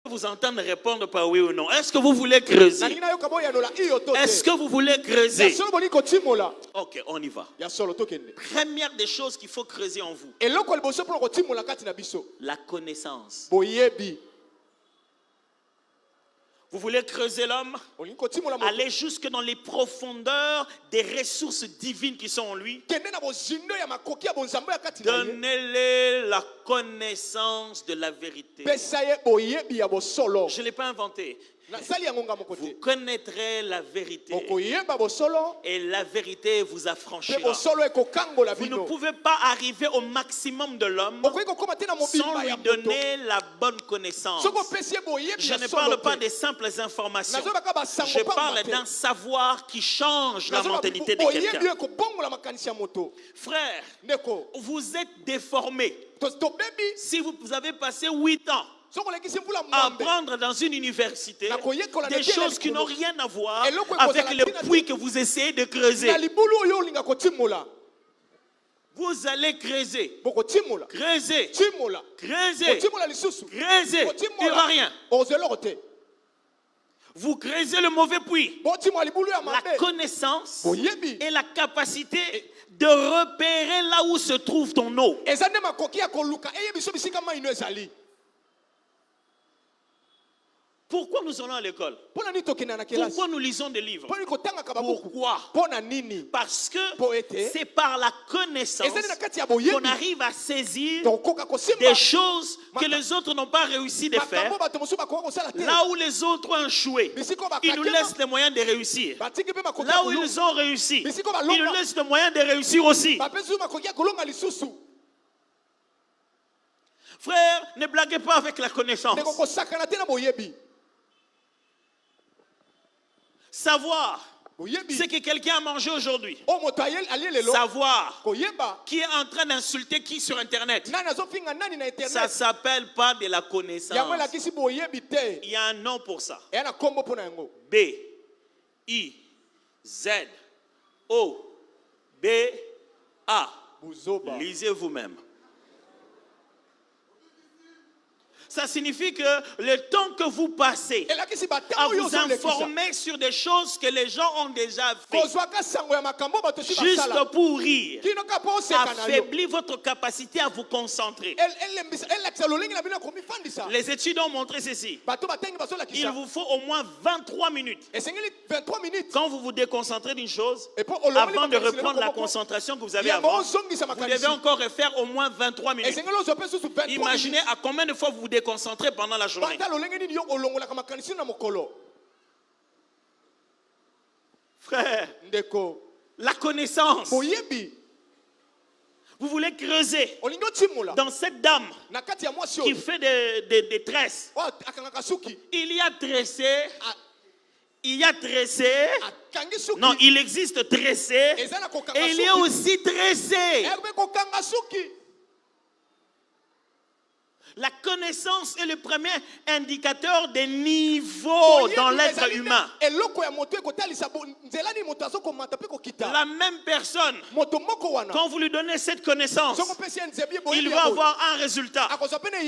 vous entendre répondre par oui ou non. Est-ce que vous voulez creuser? Est-ce que vous voulez creuser? Ok, on y va. Première des choses qu'il faut creuser en vous, la connaissance. Vous voulez creuser l'homme? Aller jusque dans les profondeurs des ressources divines qui sont en lui. Donnez-le la connaissance de la vérité. Je ne l'ai pas inventé. Vous connaîtrez la vérité et la vérité vous affranchira. Vous ne pouvez pas arriver au maximum de l'homme sans lui donner la bonne connaissance. Je ne parle pas des simples informations. Je parle d'un savoir qui change la mentalité de quelqu'un. Frère, vous êtes déformé. Si vous avez passé 8 ans à apprendre dans une université des choses qui n'ont rien à voir avec le puits que vous essayez de creuser, vous allez creuser, creuser, creuser, creuser, il n'y aura rien. Vous creusez le mauvais puits. La connaissance et la capacité de repérer là où se trouve ton eau. Pourquoi nous allons à l'école? Pourquoi nous lisons des livres? Pourquoi? Parce que c'est par la connaissance qu'on arrive à saisir des choses que les autres n'ont pas réussi de faire. Là où les autres ont échoué, ils nous laissent les moyens de réussir. Là où ils ont réussi, ils nous laissent les moyens de réussir aussi. Frère, ne blaguez pas avec la connaissance. Savoir ce que quelqu'un a mangé aujourd'hui. Savoir qui est en train d'insulter qui sur Internet. Ça ne s'appelle pas de la connaissance. Il y a un nom pour ça. B, I, Z, O, B, A. Lisez vous-même. Ça signifie que le temps que vous passez à vous informer sur des choses que les gens ont déjà fait, juste pour rire, affaiblit votre capacité à vous concentrer. Les études ont montré ceci. Il vous faut au moins 23 minutes. Quand vous vous déconcentrez d'une chose, avant de reprendre la concentration que vous avez avant, vous devez encore refaire au moins 23 minutes. Imaginez à combien de fois vous vous déconcentrez pendant la journée. Frère, la connaissance. Vous voulez creuser dans cette dame qui fait des tresses. Il y a tressé. Il y a tressé. Non, il existe tressé. Et il y a aussi tressé. La connaissance est le premier indicateur des niveaux dans l'être humain. La même personne, quand vous lui donnez cette connaissance, il va avoir un résultat.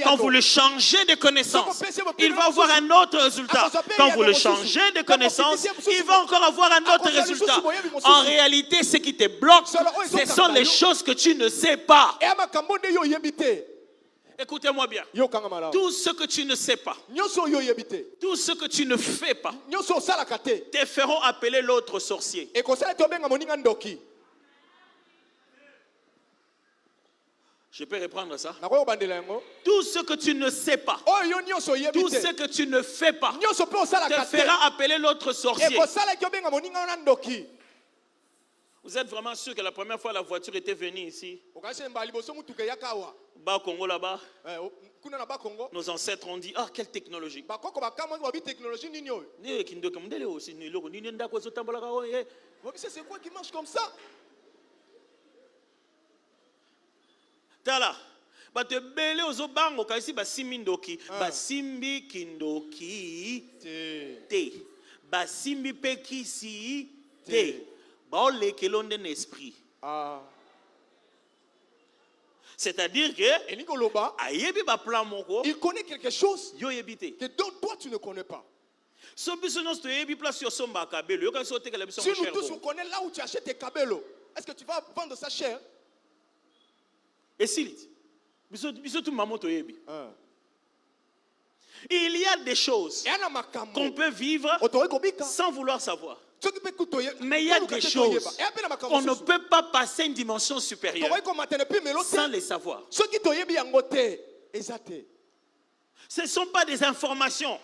Quand vous le changez de connaissance, il va avoir un autre résultat. Quand vous le changez de connaissance, il va encore avoir un autre résultat. En réalité, ce qui te bloque, ce sont les choses que tu ne sais pas. Écoutez-moi bien. Tout ce que tu ne sais pas, tout ce que tu ne fais pas, te feront appeler l'autre sorcier. Je peux reprendre ça. Tout ce que tu ne sais pas, tout ce que tu ne fais pas, te fera appeler l'autre sorcier. Vous êtes vraiment sûr que la première fois la voiture était venue ici, bas au Congo là-bas, nos ancêtres ont dit, ah, quelle technologie. C'est quoi qui marche comme ça? Tala. Bate bele ozobango kasi basimbi ndoki, basimbi kindoki te, basimbi pekisi te, baole kelonde n'esprit. C'est-à-dire que il connaît quelque chose que toi tu ne connais pas. Si nous tous on connaît là où tu achètes tes cabello, est-ce que tu vas vendre ça cher? Et si il y a des choses qu'on peut vivre sans vouloir savoir. Mais il y a des choses qu'on ne peut pas passer une dimension supérieure sans les savoir. Ce ne sont pas des informations.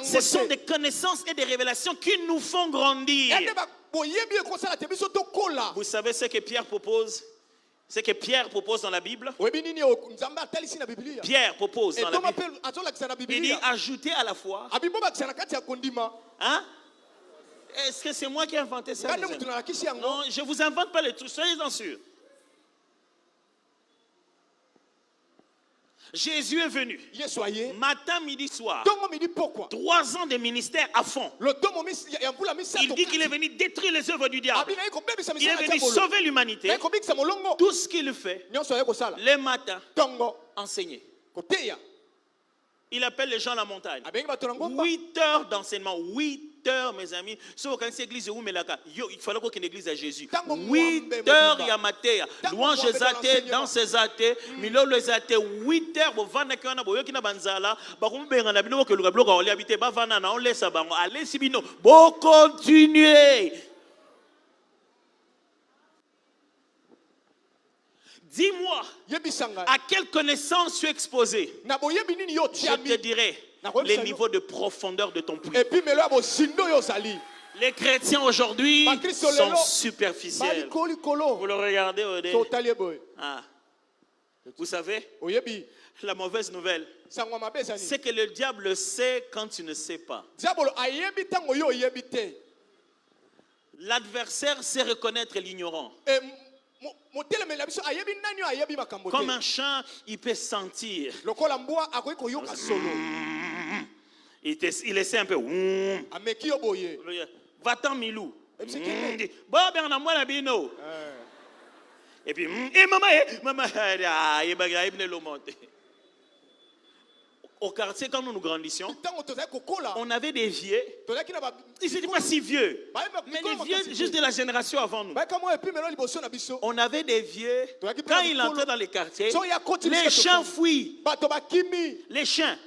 Ce sont des connaissances et des révélations qui nous font grandir. Vous savez ce que Pierre propose? Ce que Pierre propose dans la Bible? Pierre propose dans la Bible. Il dit ajouter à la foi. Hein? Est-ce que c'est moi qui ai inventé ça? Non, je ne vous invente pas les trucs, soyez-en sûrs. Jésus est venu. Matin, midi, soir. 3 ans de ministère à fond. Il dit qu'il est venu détruire les œuvres du diable. Il est venu sauver l'humanité. Tout ce qu'il fait, les matins, enseigner. Il appelle les gens à la montagne. 8 heures d'enseignement. 8 heures, mes amis. Il fallait qu'il y ait une église à Jésus. 8 heures, il y a Matéa. Louange les athées, danse les athées, Milo les athées. 8 heures, continuez. Dis-moi, à quelle connaissance tu es exposé? Je te dirai les niveaux de profondeur de ton puits. Les chrétiens aujourd'hui sont superficiels. Vous le regardez au dé. Ah. Vous savez, la mauvaise nouvelle, c'est que le diable sait quand tu ne sais pas. L'adversaire sait reconnaître l'ignorant. Comme un chien, il peut sentir. Il essaie un peu. Va-t'en, Milou. Et puis, maman, au quartier, quand nous grandissions, on avait des vieux. Ils n'étaient pas si vieux, mais des vieux juste de la génération avant nous. On avait des vieux. Quand ils entraient dans les quartiers, les chiens fuient. Les chiens.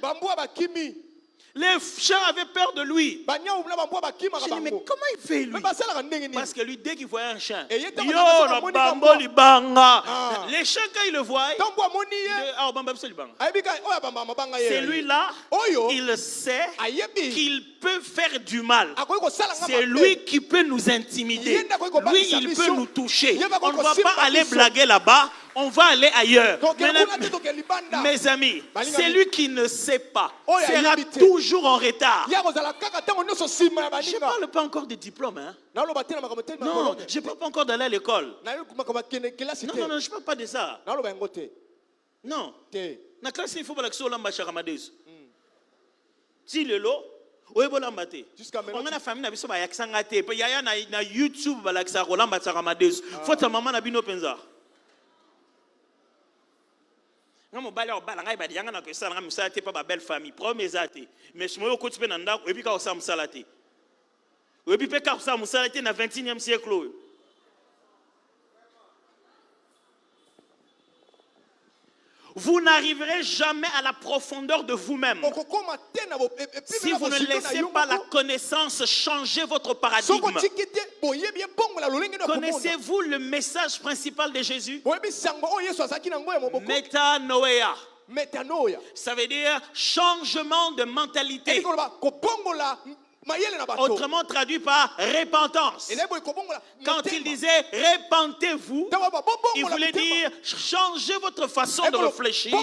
Les chiens avaient peur de lui. Je dis, mais comment il fait lui? Parce que lui, dès qu'il voyait un chien, les chiens, quand ils le voient, c'est lui-là, il sait qu'il peut faire du mal. C'est lui qui peut nous intimider. Lui, il peut nous toucher. On ne va pas aller blaguer là-bas. On va aller ailleurs. Mes amis, celui qui ne sait pas sera toujours en retard. Je ne parle pas encore de diplôme. Hein? Non, je ne parle pas encore d'aller à l'école. Non, je ne parle pas de ça. Non. Na classe il faut pas que ça lamba chakamadesu. Si le lot, oyebolamba te. On a la famille na biso ba yaksanga te. Pe yaya na YouTube ba laksa rolamba chakamadesu. Faut ta maman na bino penza. Ngamo bala obala ngai ba yanga na ko sala ngam salate pa ba belle famille. Premier ate. Mais je moyo ko tpe na ndako ebi ka osam salate. Ebi pe ka osam salate na 21e siècle. Vous n'arriverez jamais à la profondeur de vous-même si vous ne laissez pas la connaissance changer votre paradigme. Connaissez-vous le message principal de Jésus? Métanoïa. Ça veut dire changement de mentalité. Autrement traduit par repentance. Quand il disait repentez-vous, il voulait dire changez votre façon de réfléchir,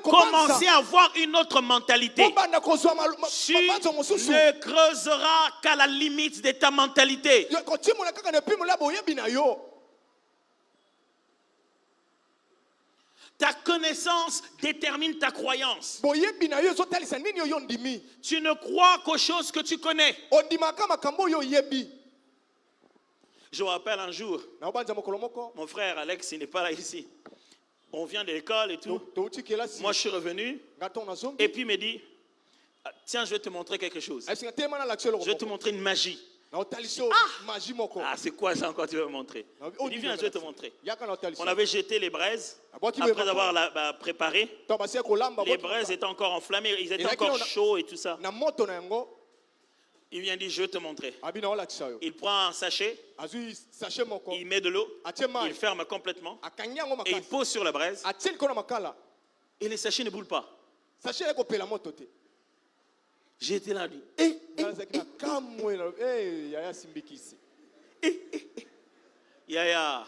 commencez à avoir une autre mentalité. Tu ne creuseras qu'à la limite de ta mentalité. Ta connaissance détermine ta croyance. Tu ne crois qu'aux choses que tu connais. Je me rappelle un jour, mon frère Alex, il n'est pas là ici. On vient de l'école et tout. Moi, je suis revenu. Et puis, il me dit, tiens, je vais te montrer quelque chose. Je vais te montrer une magie. Ah, c'est quoi ça encore tu veux me montrer? Il dit, viens, je vais te montrer. On avait jeté les braises après avoir préparé. Les braises étaient encore enflammées, ils étaient encore chauds et tout ça. Il vient dire, je vais te montrer. Il prend un sachet, il met de l'eau, il ferme complètement et il pose sur la braise. Et les sachets ne boulent pas. J'ai été là, dit, Yaya,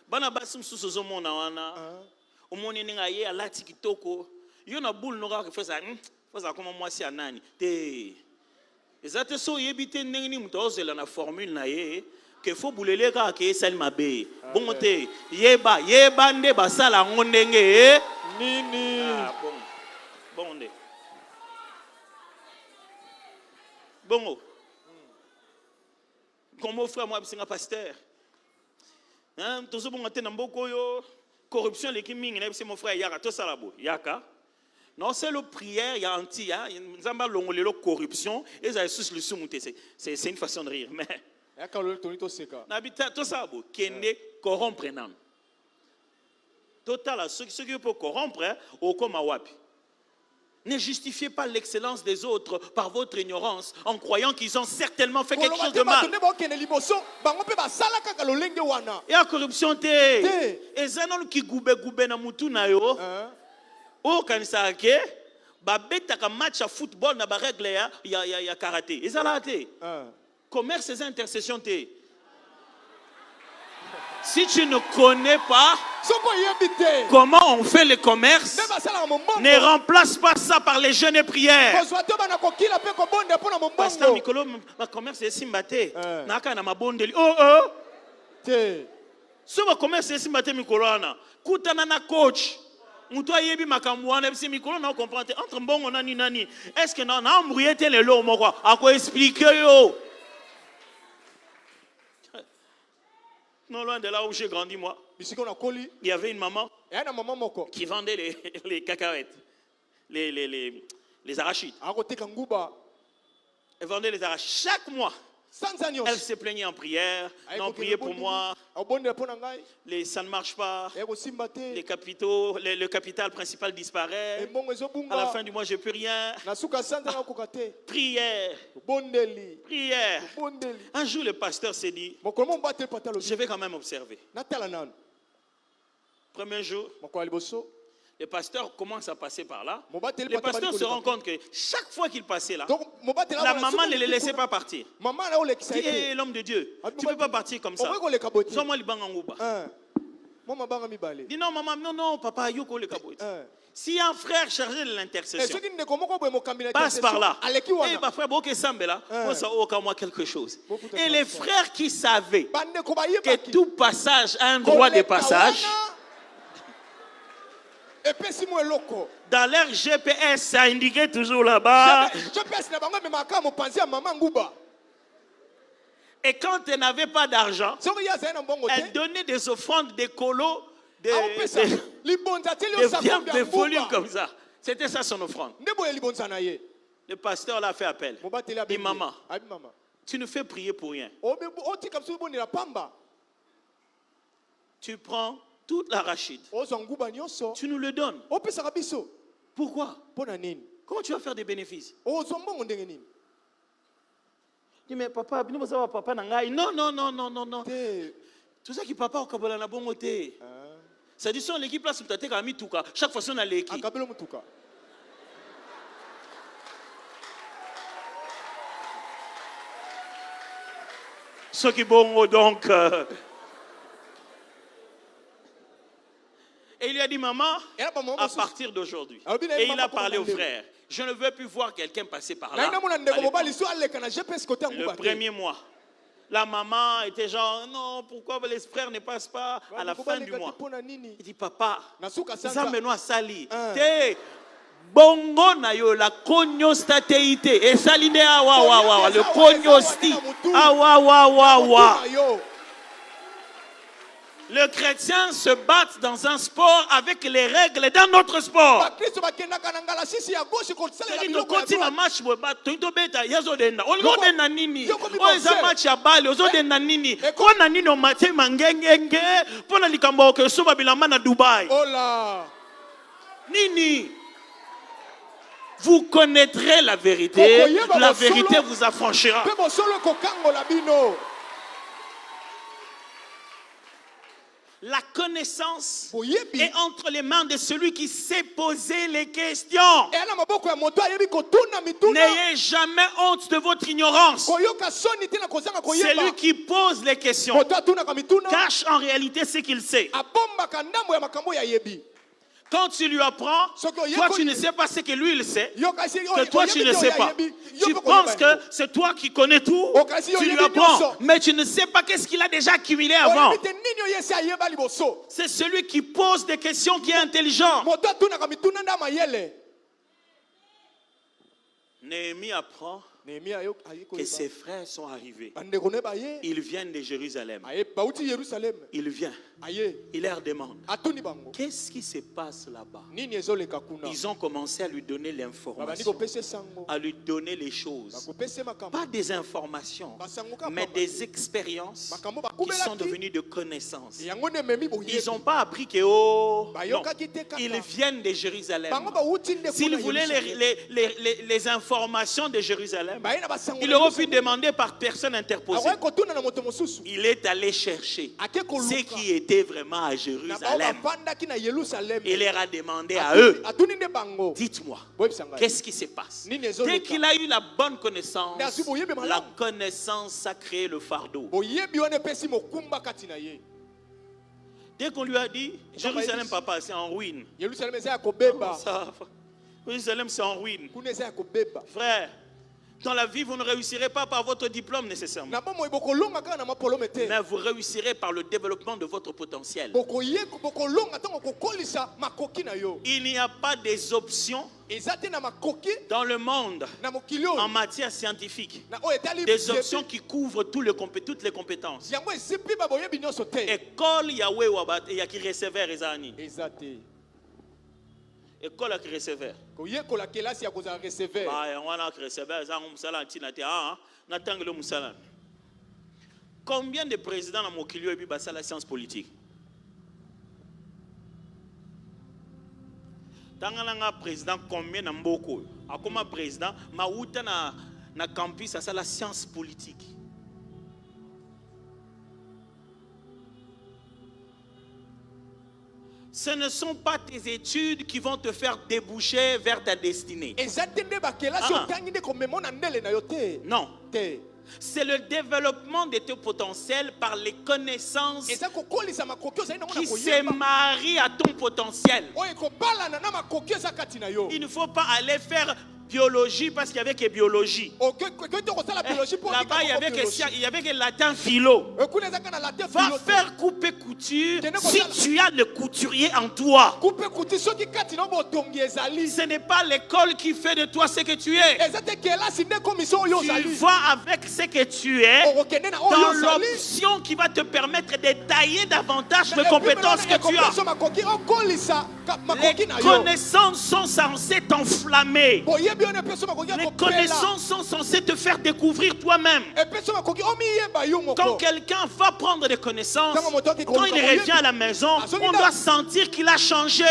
bana basum susozo mona wana, omoni ninga ye alati kitoko, yo na boule noka ke feza comme moi si anani. Te ezate so yebite ndengini mutozela na formule na ye ke fo boulele ka ke sali mabe. Bon te yeba nde basala ngondenge nini. Ah bon nde. Bon, comme mon frère, moi, je suis un pasteur. Tout ce monde est en corruption, l'équipe c'est mon frère Yaka, tout ça là-bas. Yaka. Non, c'est le prière, il y a anti, nous avons la corruption, et ça c'est une façon de rire. Mais, tout ça, qui est corrompre. Total, ceux qui peuvent corrompre, au comme à Wapi. Ne justifiez pas l'excellence des autres par votre ignorance en croyant qu'ils ont certainement fait quelque chose de mal. Et la corruption, et ça non qui goube na mutu na yo. Oh kanisa ke ba beta ka match à football na ba règle ya karaté. Et ça là té. Commerce ces intercessions té. Si tu ne connais pas comment on fait le commerce, ne remplace pas ça par les jeûnes et prières. Pasteur Nicolo, ma commerce est simbate. Naka na mabondeli. Si ma commerce est simbate Nicolana, kutana na coach. Muto yebi makamwana bisi Nicolo na comprendre entre mbongo nani nani. Est-ce que na embrouillé le lo moko a ko expliquer yo. Non loin de là où j'ai grandi moi. Il y avait une maman qui vendait les cacahuètes, les arachides. Elle vendait les arachides. Chaque mois, elle se plaignait en prière. Non, priez pour moi. Ça ne marche pas. Les capitaux, le capital principal disparaît. À la fin du mois, je n'ai plus rien. Prière. Prière. Un jour, le pasteur s'est dit, je vais quand même observer. Premier jour, le pasteur commence à passer par là. Le pasteur se rend compte que chaque fois qu'il passait là, la maman ne le laissait pas partir. Qui est l'homme de Dieu? Tu ne peux pas partir comme ça. Dis non, maman, non, papa, yoko le kabot. Si un frère chargé de l'intercession passe par là, et ma frère, moi quelque chose. Et les frères qui savaient que tout passage a un droit de passage, dans leur GPS, ça indiquait toujours là-bas. Et quand elle n'avait pas d'argent, elle donnait des offrandes, des colos, des volumes comme ça. C'était ça son offrande. Le pasteur l'a fait appel. Il dit, maman, tu nous fais prier pour rien. Tu prends toute l'arachide. Tu nous le donnes. Pourquoi? Comment tu vas faire des bénéfices? Dis mais papa, papa non. Tout ça qui papa au Kabola na bon côté. Ça dit son l'équipe là c'est peut-être ami tout cas. Chaque fois on a l'équipe. Ce qui bon donc et il lui a dit, maman, à partir d'aujourd'hui, et il a parlé au frère, je ne veux plus voir quelqu'un passer par là. Le premier mois, la maman était genre, non, pourquoi les frères ne passent pas à la fin du mois? Il dit, papa, ça me sali. Bongo na yo la cognostatéité. Et saline awa, le cognosti. Awa. Le chrétien se bat dans un sport avec les règles d'un autre sport. Nini. Vous connaîtrez la vérité vous affranchira. La connaissance est entre les mains de celui qui sait poser les questions. N'ayez jamais honte de votre ignorance. Celui qui pose les questions cache en réalité ce qu'il sait. Quand tu lui apprends, toi tu ne sais pas ce que lui il sait, que toi tu ne sais pas. Tu penses que c'est toi qui connais tout, tu lui apprends, mais tu ne sais pas qu'est-ce qu'il a déjà accumulé avant. C'est celui qui pose des questions qui est intelligent. Néhémie apprend que ses frères sont arrivés. Ils viennent de Jérusalem. Il vient. Il leur demande, qu'est-ce qui se passe là-bas? Ils ont commencé à lui donner l'information, à lui donner les choses. Pas des informations, mais des expériences qui sont devenues de connaissances. Ils n'ont pas appris que ils viennent de Jérusalem. S'ils voulaient les informations de Jérusalem, il aurait pu demander par personne interposée. Il est allé chercher ce qui était vraiment à Jérusalem. Il leur a demandé à eux, dites-moi, qu'est-ce qui se passe? Dès qu'il a eu la bonne connaissance, la connaissance a créé le fardeau. Dès qu'on lui a dit, Jérusalem, papa, c'est en ruine. Jérusalem, c'est en ruine. Frère, dans la vie, vous ne réussirez pas par votre diplôme nécessairement. Mais vous réussirez par le développement de votre potentiel. Il n'y a pas des options dans le monde en matière scientifique. Des options qui couvrent toutes les compétences. École Yahweh Wabat et qui recevait Rezani. École qui recevait. Combien de présidents dans mon kilo et puis la science politique? Tangana président combien dans beaucoup? A comme président, ma outa na campus ça la science politique. Ce ne sont pas tes études qui vont te faire déboucher vers ta destinée. Non. C'est le développement de tes potentiels par les connaissances qui se marient à ton potentiel. Il ne faut pas aller faire biologie parce qu'il y avait que biologie. Là-bas, il y avait que latin philo. Va faire couper couture si tu as le couturier en toi. Ce n'est pas l'école qui fait de toi ce que tu es. Tu vas avec ce que tu es dans l'option qui va te permettre de tailler davantage les compétences que tu as. Les connaissances sont censées t'enflammer. Les connaissances sont censées te faire découvrir toi-même. Quand quelqu'un va prendre des connaissances, quand il revient à la maison, on doit sentir qu'il a changé.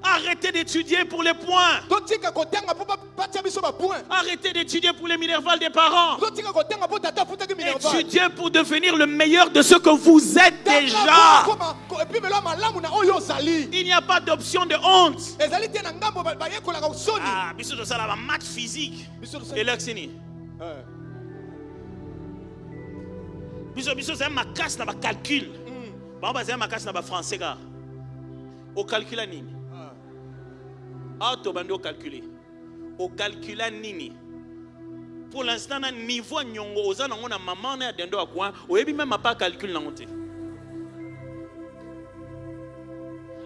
Arrêtez d'étudier pour les points. Arrêtez d'étudier pour les minervales des parents. Étudiez pour devenir le meilleur de ce que vous êtes déjà. Il n'y a pas d'option de honte. Ah, biso ça la maths physique. Et là c'est ni. Biso c'est ma casse na ba calcul. Ba ba c'est ma casse na ba français ga. Au calcul nini. Auto bando calculer. Au calcul nini. Pour l'instant na niveau nyongo oza na ngona maman na dendo akwa, oyebi même pas calcul na monter.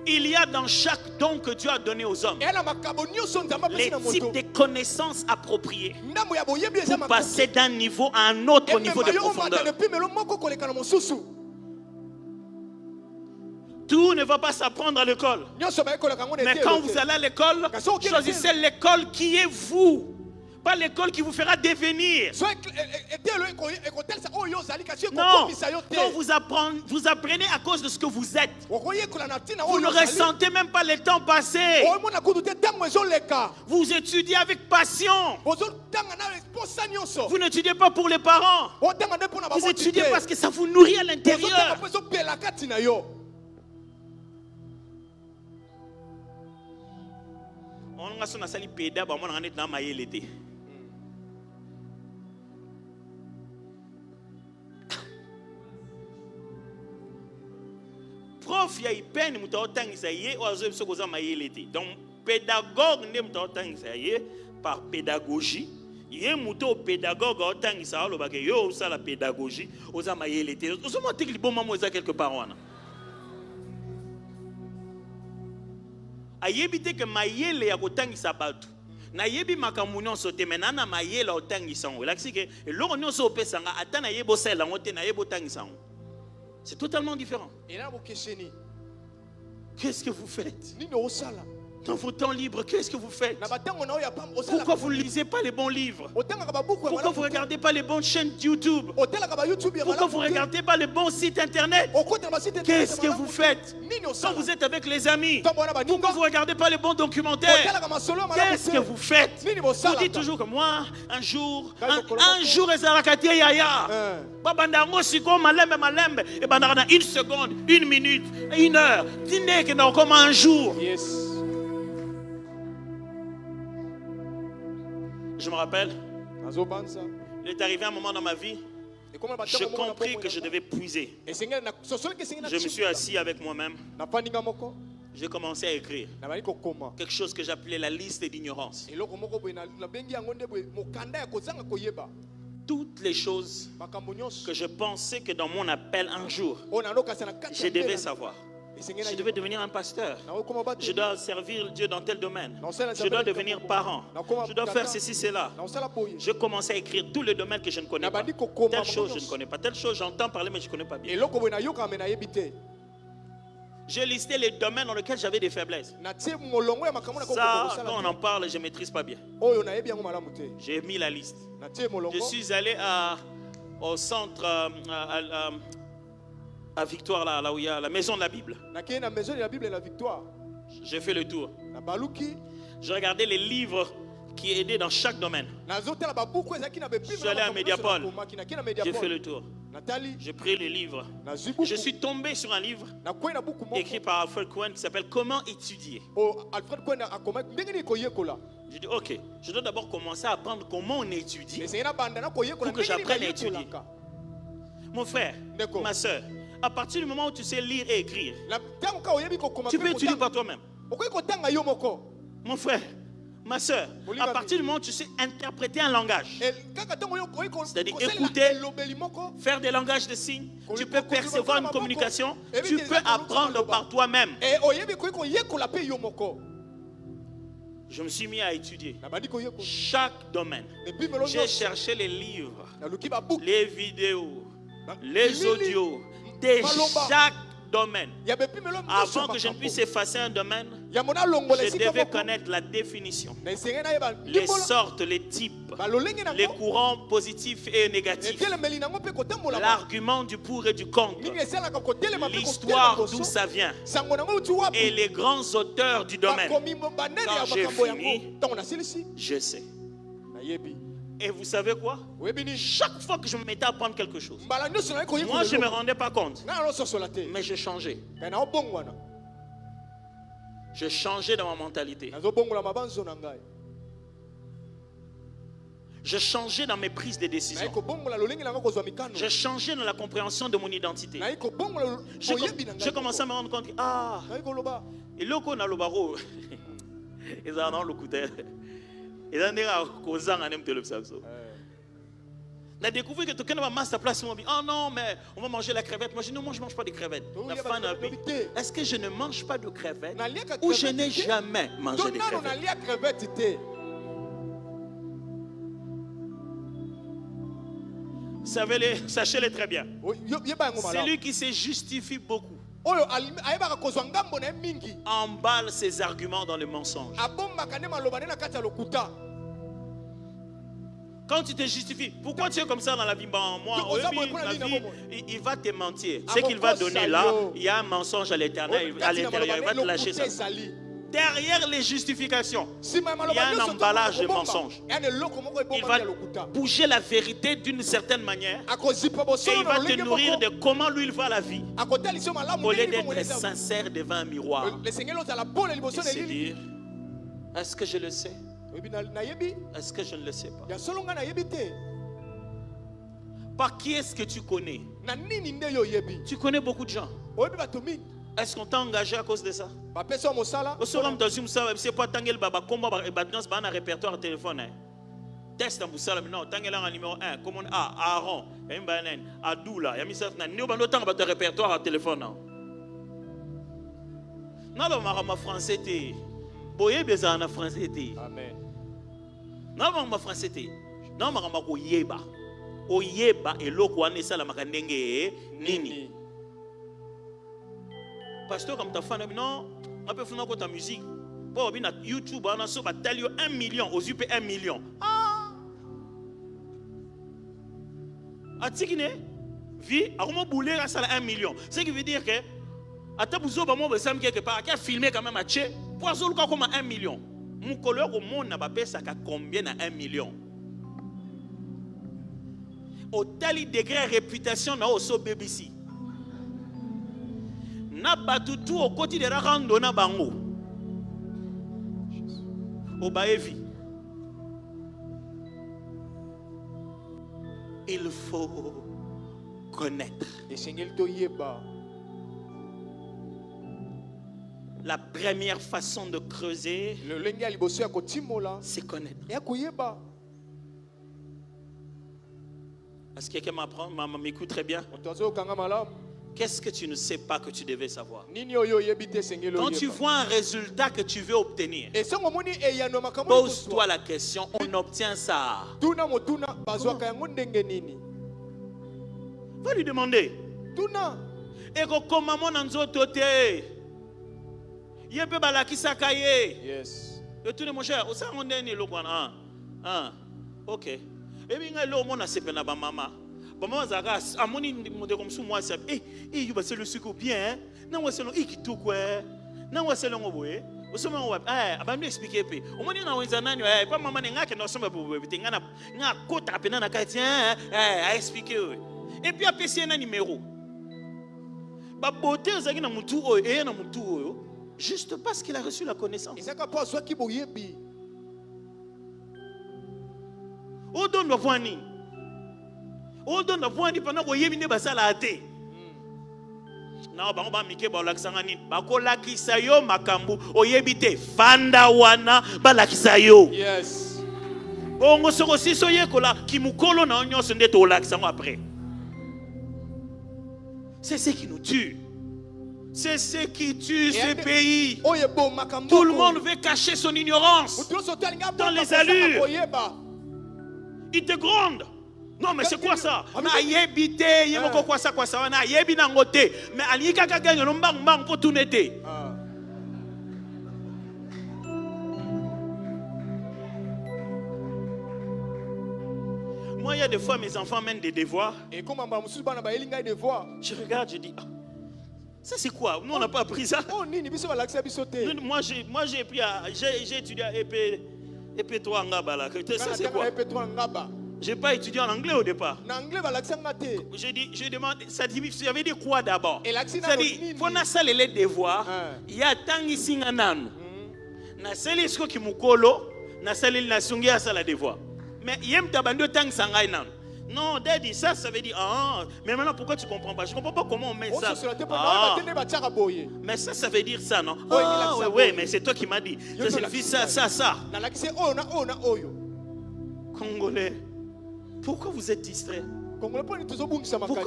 Il y a dans chaque don que Dieu a donné aux hommes les types de connaissances appropriées pour passer d'un niveau à un autre niveau de profondeur. Tout ne va pas s'apprendre à l'école. Mais quand vous allez à l'école, choisissez l'école qui est vous. Pas l'école qui vous fera devenir. Non, quand vous apprenez à cause de ce que vous êtes. Vous ne ressentez même pas le temps passé. Vous étudiez avec passion. Vous n'étudiez pas pour les parents. Vous étudiez parce que ça vous nourrit à l'intérieur. On a son asali péda, on a dans ma yélete. Prof ya ipeni mutaotangisa ye oazo biso koza mayelete. Donc pédagogue ne mutaotangisa ye par pédagogie. Ye muto pédagogue otangisa alo bake yo ça la pédagogie oza mayelete. Ozo monter bon maman oza quelque part wana. Ayebite que mayele ya kotangisa batu. Na yebi makamu nyonso te menana mayele otangisa ngo. Lakisi ke eloko nyonso opesanga ata na yebo sela ngote na yebo tangisa ngo. C'est totalement différent. Qu'est-ce que vous faites? Dans vos temps libres, qu'est-ce que vous faites? Pourquoi vous ne lisez pas les bons livres? Pourquoi vous ne regardez pas les bonnes chaînes YouTube? Pourquoi vous ne regardez pas les bons sites internet? Qu'est-ce que vous faites? Quand vous êtes avec les amis, pourquoi vous ne regardez pas les bons documentaires? Qu'est-ce que vous faites? Vous dites toujours que moi, un jour, Ezalakati Yaya. Et pendant une seconde, une minute, une heure, dîner que non comme un jour. Je me rappelle, il est arrivé un moment dans ma vie, j'ai compris que je devais puiser. Je me suis assis avec moi-même. J'ai commencé à écrire quelque chose que j'appelais la liste d'ignorance. Toutes les choses que je pensais que dans mon appel un jour, je devais savoir. Je devais devenir un pasteur. Je dois servir Dieu dans tel domaine. Je dois devenir parent. Je dois faire ceci, cela. Je commençais à écrire tous les domaines que je ne connais pas. Telle chose, je ne connais pas. Telle chose, j'entends parler, mais je ne connais pas bien. J'ai listé les domaines dans lesquels j'avais des faiblesses. Ça, quand on en parle, je ne maîtrise pas bien. J'ai mis la liste. Je suis allé au centre à Victoire, là où il y a la maison de la Bible. J'ai fait le tour. J'ai regardé les livres qui aidaient dans chaque domaine. Je suis allé à Mediapol. J'ai fait le tour. J'ai pris les livres. Je suis tombé sur un livre écrit par Alfred Cohen qui s'appelle Comment étudier. J'ai dit ok, je dois d'abord commencer à apprendre comment on étudie pour que j'apprenne à étudier. Mon frère, ma soeur, à partir du moment où tu sais lire et écrire, tu peux étudier par toi-même. Mon frère, ma soeur, à partir du moment où tu sais interpréter un langage, c'est-à-dire écouter, faire des langages de signes, tu peux percevoir une communication, tu peux apprendre par toi-même. Je me suis mis à étudier chaque domaine. J'ai cherché les livres, les vidéos, les audios de chaque domaine. Avant que je ne puisse effacer un domaine, je devais connaître la définition, les sortes, les types, les courants positifs et négatifs, l'argument du pour et du contre, l'histoire d'où ça vient et les grands auteurs du domaine. Quand j'ai fini, je sais. Et vous savez quoi? Chaque fois que je me mettais à apprendre quelque chose, moi je ne me rendais pas compte, mais je changeais. Je changeais dans ma mentalité. Je changeais dans mes prises de décision. Je changeais dans la compréhension de mon identité. Je commençais à me rendre compte que et là qu'on a le barreau, ils en ont le coup. On a découvert que tu as un master place. Oh non, mais on va manger la crevette. Moi, je dis non, moi, je ne mange pas de crevettes. Est-ce que je ne mange pas de crevettes ou je n'ai jamais mangé de crevettes? Sachez-le très bien. Celui qui se justifie beaucoup emballe ses arguments dans le mensonge. Quand tu te justifies, pourquoi tu es comme ça dans la vie? Moi, la vie, il va te mentir. Ce qu'il va donner là, il y a un mensonge à l'intérieur, il va te lâcher ça. Derrière les justifications, il y a un emballage de mensonges. Il va bouger la vérité d'une certaine manière et il va te nourrir de comment lui il voit la vie au lieu d'être sincère devant un miroir et se dire, est-ce que je le sais? Est-ce que je ne le sais pas? Par qui est-ce que tu connais? Tu connais beaucoup de gens. Est-ce qu'on t'a engagé à cause de ça? C'est pas tant que le répertoire téléphone. Test non, tant numéro 1, comme Aaron, Adoula, il répertoire téléphone. Non, français. Boye beza na français té. Amen. Na ma français té. Na ma ko yeba. O yeba eloko ane sala makandenge nini. Pasteur comme ta fan non, on peut faire ta musique. Pour bien YouTube on a so ba talio 1 million, aux UP 1 million. Ah. Atikine vie a comment bouler la sala 1 million. Ce qui veut dire que atabuzo ba mo be sam quelque part qui a filmé quand même à Tché. Poisson comme 1 million. Mon collègue au monde n'a pas payé ça combien à 1 million. Au tel degré de réputation na oso BBC. Na batutu au côté de la rando na bango. Au baevi. Il faut connaître. La première façon de creuser, c'est connaître. Est-ce que quelqu'un m'écoute très bien? Qu'est-ce que tu ne sais pas que tu devais savoir? Quand tu vois un résultat que tu veux obtenir, pose-toi la question, on obtient ça. Va lui demander. Et comment yes. Et tout le monde cher, ça on est le bon OK. Et bien là on a sepé na ba mama. Ba mama zaka amoni monde comme sous moi c'est you ba c'est le sucre bien. Na wa selon ikitu kwa. Na wa selon oboye. Osoma wa aba nous expliquer pe. O moni na wenza nani pa mama ne ngake na osoma bo bitinga na kota pe na ka tiens a expliquer. Et puis après c'est un numéro. Ba beauté ozaki na mutu oyo et na mutu oyo. Juste parce qu'il a reçu la connaissance. On donne la voix ni. On donne la voix ni pendant qu'on y est venu basala athée. Non, bah on va miquer bah l'aksangani. Bah ko lakisayo makambu. Oyebite fanda wana bah lakisayo. Yes. On se aussi soye kola kimukolo na onyo se ndeto laksango après. C'est ce qui nous tue. C'est ce qui tue ce pays. Tout le monde veut cacher son ignorance dans les allures. Il te gronde. Non, mais c'est quoi ça? Na yebite, yeboko quoi ça? Na yebina ngote. Mais alika kaganya lombang bang pour tout nete. Moi, il y a des fois mes enfants mènent des devoirs. Et comment je regarde, je dis ça c'est quoi? Nous on n'a pas appris ça. Moi j'ai étudié à EP3 en Ngaba là. Ça c'est quoi? J'ai pas étudié en anglais au départ. J'ai demandé, ça veut dire quoi d'abord? Ça dit, faut na sale les devoirs. Il y a tant ici nanu. Na sale isko ki mukolo, na sale na sungi à la devoir. Mais yem tabando tant sangai nan. Non, daddy, ça veut dire mais maintenant pourquoi tu comprends pas? Je comprends pas comment on met ça. Mais ça veut dire ça, non? Oui, mais c'est toi qui m'as dit. Ça signifie ça. Congolais. Pourquoi vous êtes distrait? Pourquoi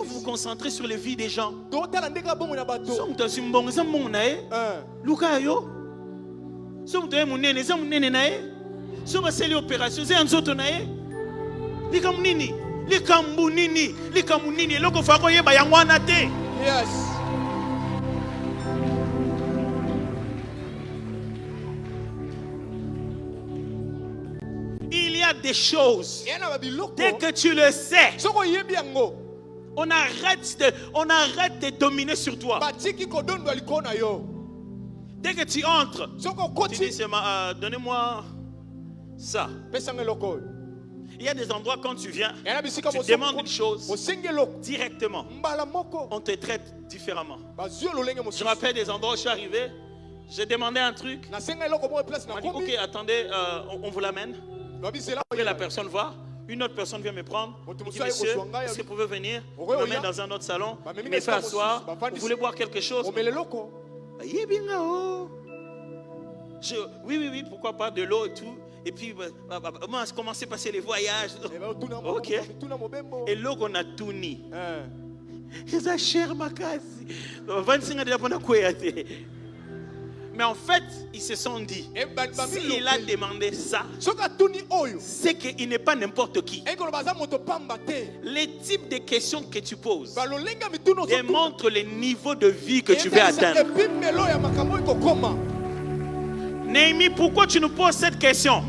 vous vous concentrez sur les vies des gens? Yes. Il y a des choses, dès que tu le sais, on arrête de dominer sur toi. Dès que tu entres, tu dis, donnez-moi ça. Il y a des endroits quand tu viens, tu demandes une chose directement. On te traite différemment. Je me rappelle des endroits où je suis arrivé, j'ai demandé un truc. On m'a dit, ok, attendez, on vous l'amène. Après la personne va, une autre personne vient me prendre. Il dit, monsieur, est-ce que vous pouvez venir? On me met dans un autre salon, il me fait asseoir. Vous voulez boire quelque chose? Oui, pourquoi pas, de l'eau et tout. Et puis, moi, j'ai commencé à passer les voyages. Ok. Et là, on a tout ni. C'est un cher macasi. Mais en fait, ils se sont dit, s'il a demandé ça, c'est qu'il n'est pas n'importe qui. Les types de questions que tu poses démontrent le niveau de vie que tu veux atteindre. Néhémie, pourquoi tu nous poses cette question?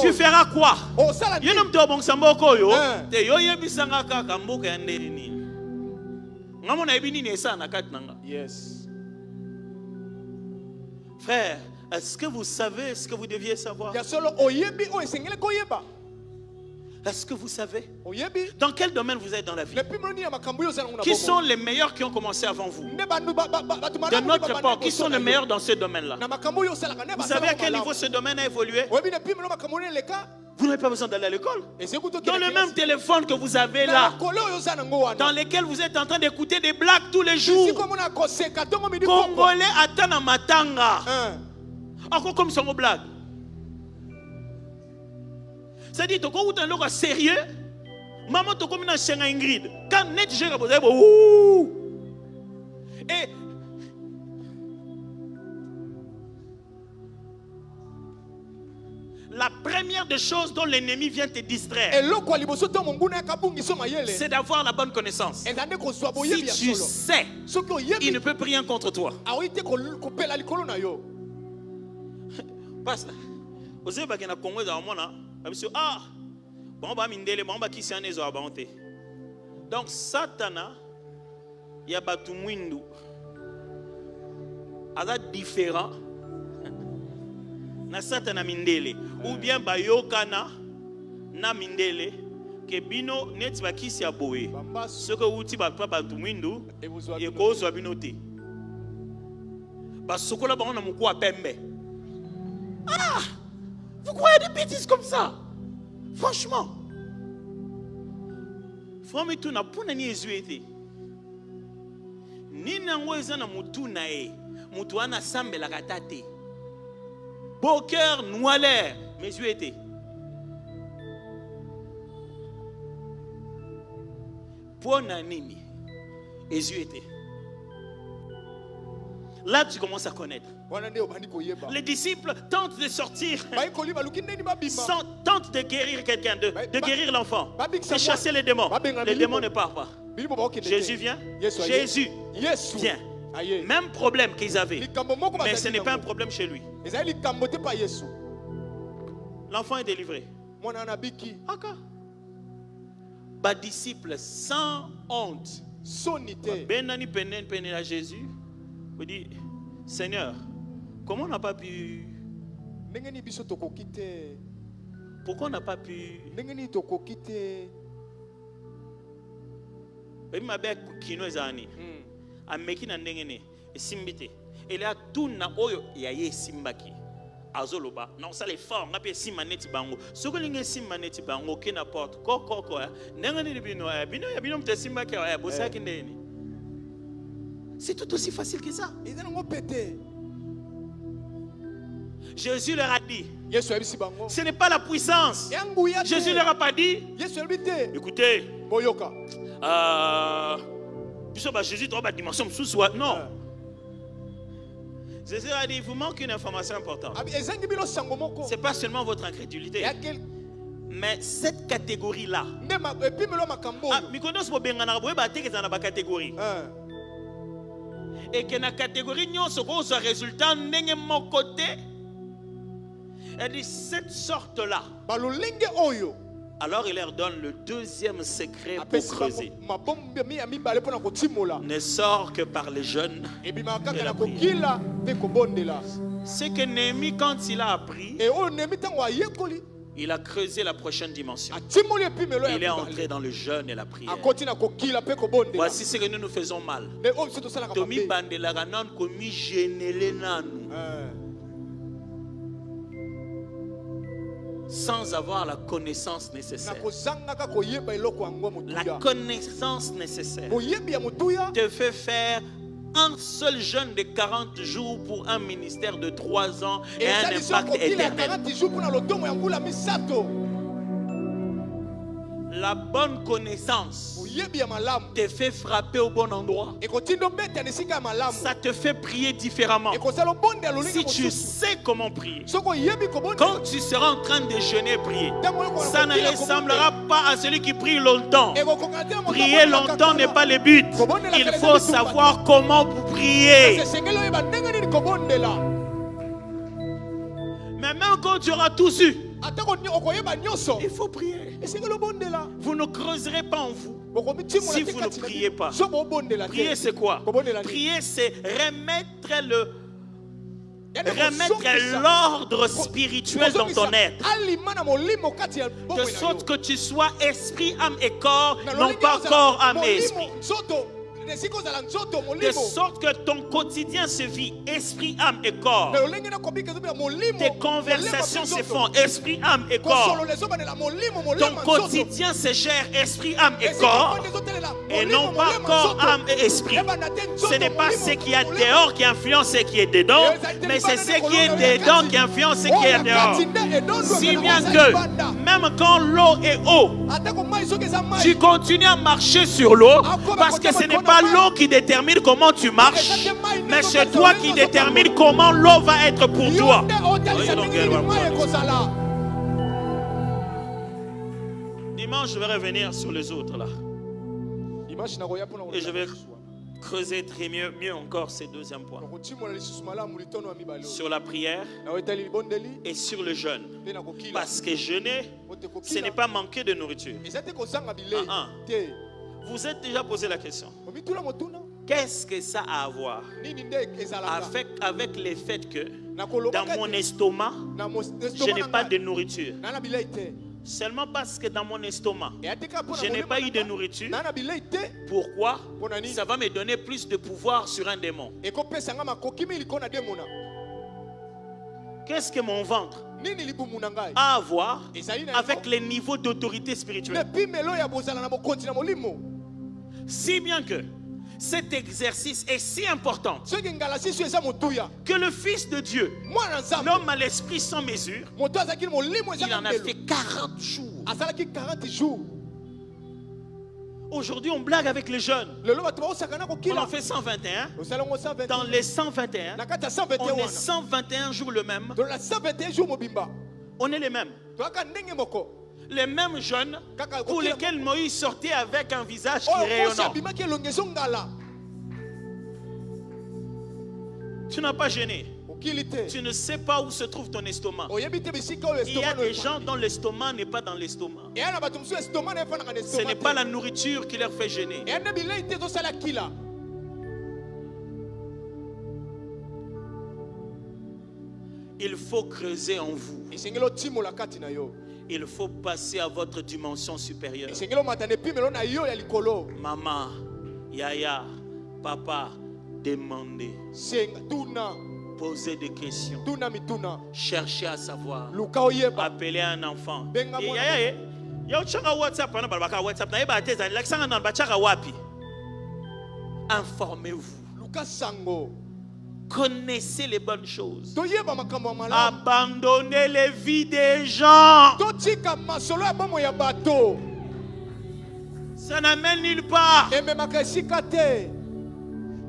Tu feras quoi? Yes. Frère, est-ce que vous savez ce que vous deviez savoir? Est-ce que vous savez dans quel domaine vous êtes dans la vie? Qui sont les meilleurs qui ont commencé avant vous? De notre époque, qui sont les meilleurs dans ce domaine-là? Vous savez à quel niveau ce domaine a évolué? Vous n'avez pas besoin d'aller à l'école. Dans le même téléphone que vous avez là, dans lequel vous êtes en train d'écouter des blagues tous les jours. Congolais attendent à matanga. Encore comme ça, blague. C'est-à-dire, tu as un sérieux. Maman, tu as comme une chaîne Ingrid. Quand net, je et la première des choses dont l'ennemi vient te distraire, c'est d'avoir la bonne connaissance. Si tu sais, il ne peut plus rien contre toi. Passe là. Donc Satana, il y a batu mwindu, aza différent na Satana mindele, ou bien bayokana na mindele ke bino neti bakisi aboye soko uti bakpa batu mwindu e kozwa bino te basokola bango na mukwa pembe. Ah, vous croyez des bêtises comme ça? Franchement. Frère, tu n'as pas ni ezuete. Ni nango ezana mutu na e. Mutu ana sambe la katate. Beau cœur noir mes ezuete. Pona nini ezuete. Là, tu commences à connaître. Les disciples tentent de sortir, tentent de guérir quelqu'un, de guérir l'enfant, de chasser les démons. Les démons ne partent pas. Jésus vient. Jésus vient. Même problème qu'ils avaient, mais ce n'est pas un problème chez lui. L'enfant est délivré. Bas disciples sans honte. Benani penen à Jésus. Vous dites, Seigneur, comment on n'a pas pu? Pourquoi on n'a pas pu? Il a tout na oyo yaye simbaki. Azoloba, non ça les formes, n'a pas simaneti bango. Ce que l'ingé simaneti bango, qui n'importe quoi, n'engani bino, bino te simbaki, bossa kindeni. C'est tout aussi facile que ça. Jésus leur a dit, ce n'est pas la puissance. Jésus leur a pas dit, écoutez, Jésus doit avoir dimension sous-soi. Non. Jésus a dit, il vous manque une information importante. Ce n'est pas seulement votre incrédulité. Mais cette catégorie-là, et que la catégorie n'y a pas résultat n'est mon côté. Elle dit cette sorte-là. Alors il leur donne le deuxième secret pour creuser. Ne sort que par les jeûnes et la prière. C'est que Néhémie, quand il a appris, il a creusé la prochaine dimension. Il est entré dans le jeûne et la prière. Voici ce que nous faisons mal. Sans avoir la connaissance nécessaire. La connaissance nécessaire te fait faire un seul jeûne de 40 jours pour un ministère de 3 ans et un impact éternel. La bonne connaissance te fait frapper au bon endroit. Ça te fait prier différemment. Si tu sais comment prier, quand tu seras en train de jeûner et prier, ça ne ressemblera pas à celui qui prie longtemps. Prier longtemps n'est pas le but. Il faut savoir comment vous prier. Mais même quand tu auras tout su, il faut prier. Vous ne creuserez pas en vous si vous ne priez pas. Prier c'est quoi? Prier c'est remettre l'ordre spirituel dans ton être. De sorte que tu sois esprit, âme et corps, non pas corps, âme et esprit. De sorte que ton quotidien se vit esprit, âme et corps. Tes conversations se font esprit, âme et corps. Ton quotidien se gère esprit, âme et corps, et non pas corps, âme et esprit. Ce n'est pas ce qui est dehors qui influence ce qui est dedans, mais c'est ce qui est dedans qui influence ce qui est dehors. Si bien que même quand l'eau est haut, tu continues à marcher sur l'eau, parce que ce n'est pas l'eau qui détermine comment tu marches, mais c'est toi qui détermine comment l'eau va être pour toi. Dimanche, je vais revenir sur les autres là. Et je vais creuser très mieux encore ces deuxièmes points. Sur la prière et sur le jeûne. Parce que jeûner, ce n'est pas manquer de nourriture. Vous êtes déjà posé la question. Qu'est-ce que ça a à voir avec le fait que dans mon estomac, je n'ai pas de nourriture? Seulement parce que dans mon estomac, je n'ai pas eu de nourriture. Pourquoi? Ça va me donner plus de pouvoir sur un démon. Qu'est-ce que mon ventre a à voir avec les niveaux d'autorité spirituelle? Si bien que cet exercice est si important que le Fils de Dieu, l'homme à l'esprit sans mesure, il en a fait 40 jours. Aujourd'hui, on blague avec les jeunes. On en fait 121. Dans les 121, on est 121 jours le même. On est les mêmes. Les mêmes jeunes pour lesquels Moïse sortait avec un visage qui rayonnant. Tu n'as pas gêné. Tu ne sais pas où se trouve ton estomac. Il y a des gens dont l'estomac n'est pas dans l'estomac. Ce n'est pas la nourriture qui leur fait gêner. Il faut creuser en vous. Il faut passer à votre dimension supérieure. Maman, yaya, papa, demandez. Poser des questions. Chercher à savoir. Appeler un enfant. Informez-vous. Connaissez les bonnes choses. Abandonnez les vies des gens. Ça n'amène nulle part.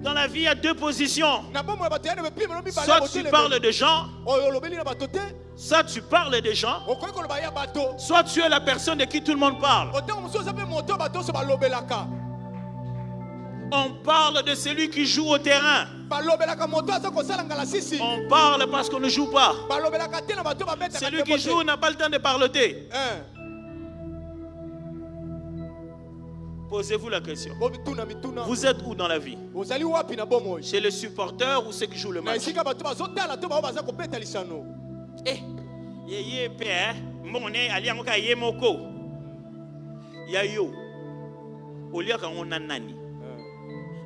Dans la vie, il y a deux positions. Soit tu parles de gens, soit tu parles des gens, soit tu es la personne de qui tout le monde parle. On parle de celui qui joue au terrain. On parle parce qu'on ne joue pas. Celui qui joue n'a pas le temps de parler. Posez-vous la question. Vous êtes où dans la vie? Chez les supporters ou ceux qui jouent le match?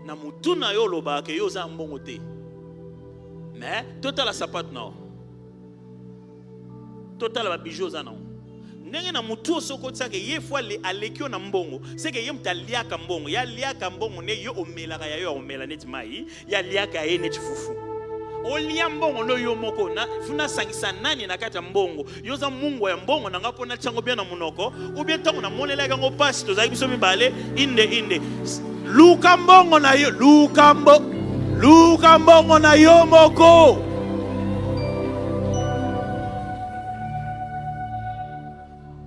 Na mutuna yo loba ke yo za mbongo te. Mais total sapat no. Total ba bijou za no. Ndenge na mutu soko tsake ye fois le alekio na mbongo, c'est que ye mtalia ka mbongo, ya lia ka mbongo ne yo omela ka yo omela net mai, ya lia ka ye net fufu. Olia mbongo no yo moko na funa sangisa nani na kata mbongo. Yo za mungu ya mbongo na ngapo na chango bia na munoko, ou bien tango na monela ka ngo pass to za biso mibale inde. Lukambongo na yo, Lukambongo na yo moko.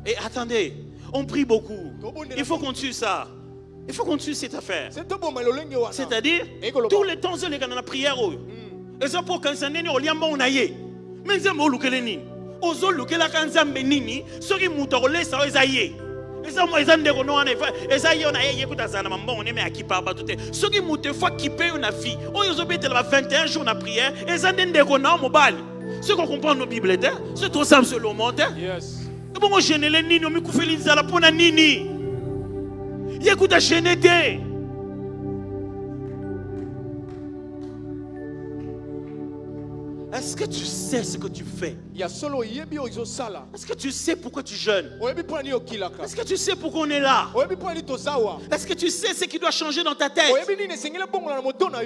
Et attendez, on prie beaucoup. Il faut qu'on tue ça. Il faut qu'on tue cette affaire. C'est-à-dire, tous les temps, les gars dans la prière. Et ça pour quand ça n'est pas liambon na ye. Mais ça m'a louké les nini. Ozo louké la kanzambe nini. Sori moutorole ça ozaye. Et ça moi ezande ko no ana et ça yona ye kuta sana mbongo ne me akipa ba tout. Soki moute fois kipe una vie. Oyo zo betel ba 21 jours na prière. Ezande ndeko na mobali. Ce qu'on comprend nos bibles là, c'est tout ça selon monte. Yes. Et bon gêner les nini o mi kufeli nzala pona nini. Ye kuta genete. Est-ce que tu sais ce que tu fais? Est-ce que tu sais pourquoi tu jeûnes? Est-ce que tu sais pourquoi on est là? Est-ce que tu sais ce qui doit changer dans ta tête?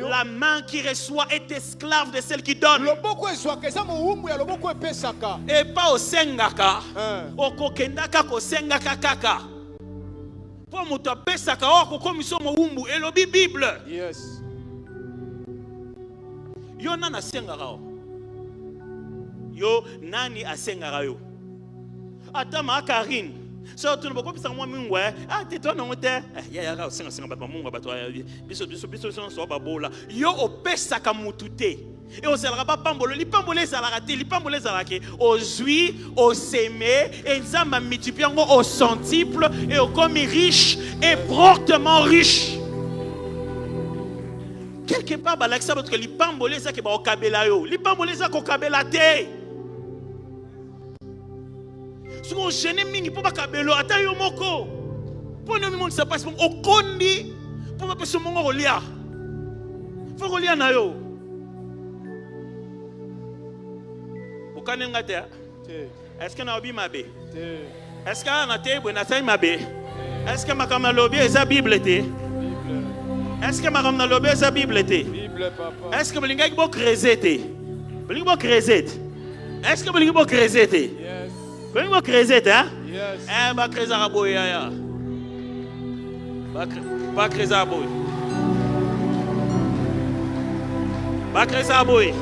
La main qui reçoit est esclave de celle qui donne. Et pas au sengaka. Au kokendaka ko sengaka kaka. Pour moto pesaka o ko miso mo umbu elobi Bible. Yes. Yo nana sengaka. Yo nani asengara yo atama Karine so tu ne peux pas penser moi mingwe tais-toi non te ya senga ba mungu ba to biso so ba bola yo opesa ka mutute et on sera pas pambolo li pambole ça la raté li pambole ça la ke au zui au semé et nzamba multiplier au centuple et au comme riche et promptement riche. Quelque part balaksa parce que li pambole ça ke ba okabela yo li pambole ça ko kabela te. Si on gêne mingi pour pas kabelo ata yo moko pour le monde ça passe au kondi pour pas passer mon rolia faut rolia na yo bokane ngata est-ce que na obi mabe est-ce que na te bona sai mabe est-ce que makama lobi eza bible te est-ce que makama lobi eza bible te bible papa est-ce que bolinga ki bo creuser te bolinga bo creuser est-ce que bolinga bo creuser te Quand vous créez, hein? Yes. Eh, bah créer à boy, ya. Bah créer à boy. Bah créer à boy.